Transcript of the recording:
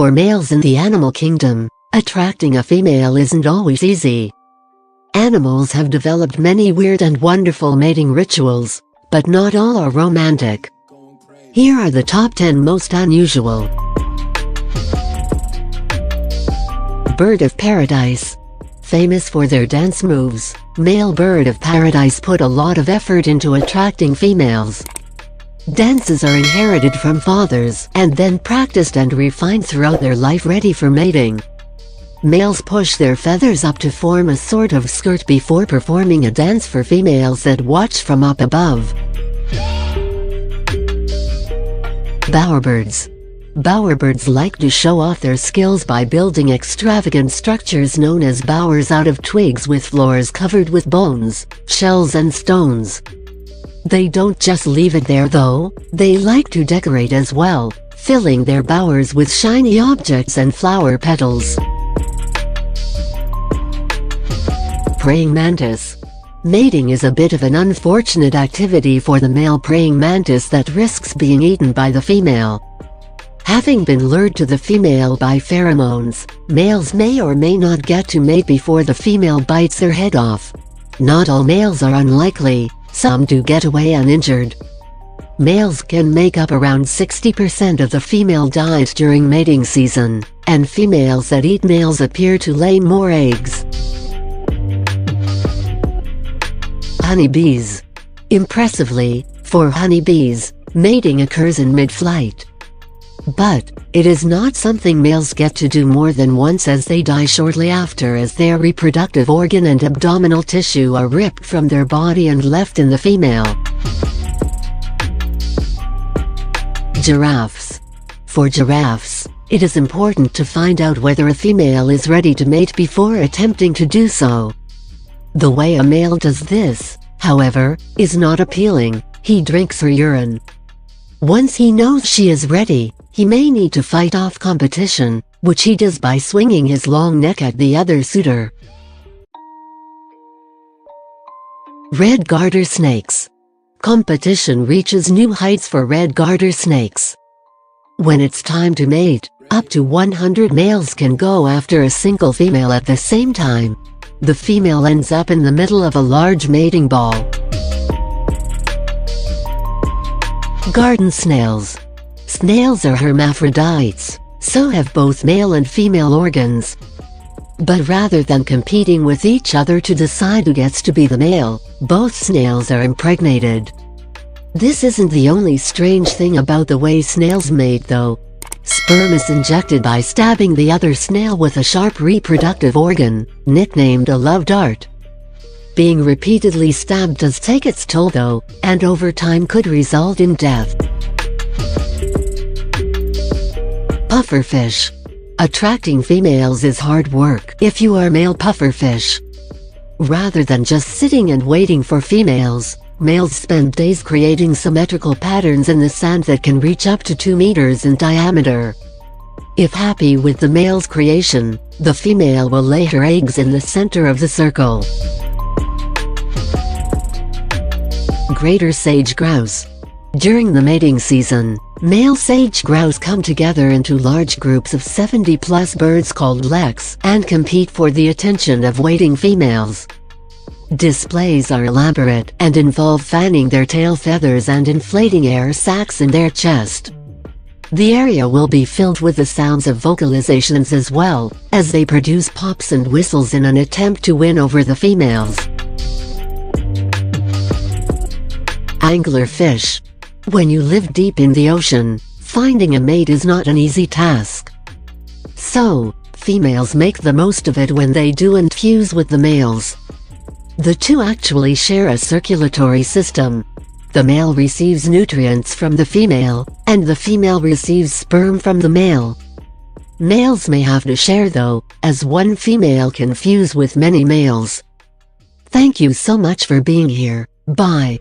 For males in the animal kingdom, attracting a female isn't always easy. Animals have developed many weird and wonderful mating rituals, but not all are romantic. Here are the top 10 most unusual. Bird of Paradise. Famous for their dance moves, male bird of paradise put a lot of effort into attracting females. Dances are inherited from fathers and then practiced and refined throughout their life, ready for mating. Males push their feathers up to form a sort of skirt before performing a dance for females that watch from up above. Bowerbirds. Bowerbirds like to show off their skills by building extravagant structures known as bowers out of twigs with floors covered with bones, shells and stones. They don't just leave it there though, they like to decorate as well, filling their bowers with shiny objects and flower petals. Praying mantis. Mating is a bit of an unfortunate activity for the male praying mantis that risks being eaten by the female. Having been lured to the female by pheromones, males may or may not get to mate before the female bites their head off. Not all males are unlikely, some do get away uninjured. Males can make up around 60% of the female diet during mating season, and females that eat males appear to lay more eggs. Honeybees. Impressively, for honeybees, mating occurs in mid-flight. But it is not something males get to do more than once, as they die shortly after, as their reproductive organ and abdominal tissue are ripped from their body and left in the female. Giraffes. For giraffes, it is important to find out whether a female is ready to mate before attempting to do so. The way a male does this, however, is not appealing. He drinks her urine. Once he knows she is ready, he may need to fight off competition, which he does by swinging his long neck at the other suitor. Red garter snakes. Competition reaches new heights for red garter snakes. When it's time to mate, up to 100 males can go after a single female at the same time. The female ends up in the middle of a large mating ball. Garden snails. Snails are hermaphrodites, so have both male and female organs. But rather than competing with each other to decide who gets to be the male, both snails are impregnated. This isn't the only strange thing about the way snails mate though. Sperm is injected by stabbing the other snail with a sharp reproductive organ, nicknamed a love dart. Being repeatedly stabbed does take its toll though, and over time could result in death. Pufferfish. Attracting females is hard work if you are male pufferfish. Rather than just sitting and waiting for females, males spend days creating symmetrical patterns in the sand that can reach up to 2 meters in diameter. If happy with the male's creation, the female will lay her eggs in the center of the circle. Greater sage grouse. During the mating season, male sage grouse come together into large groups of 70+ birds called leks and compete for the attention of waiting females. Displays are elaborate and involve fanning their tail feathers and inflating air sacs in their chest. The area will be filled with the sounds of vocalizations as well, as they produce pops and whistles in an attempt to win over the females. Anglerfish. When you live deep in the ocean, finding a mate is not an easy task. So, females make the most of it when they do and fuse with the males. The two actually share a circulatory system. The male receives nutrients from the female, and the female receives sperm from the male. Males may have to share though, as one female can fuse with many males. Thank you so much for being here. Bye.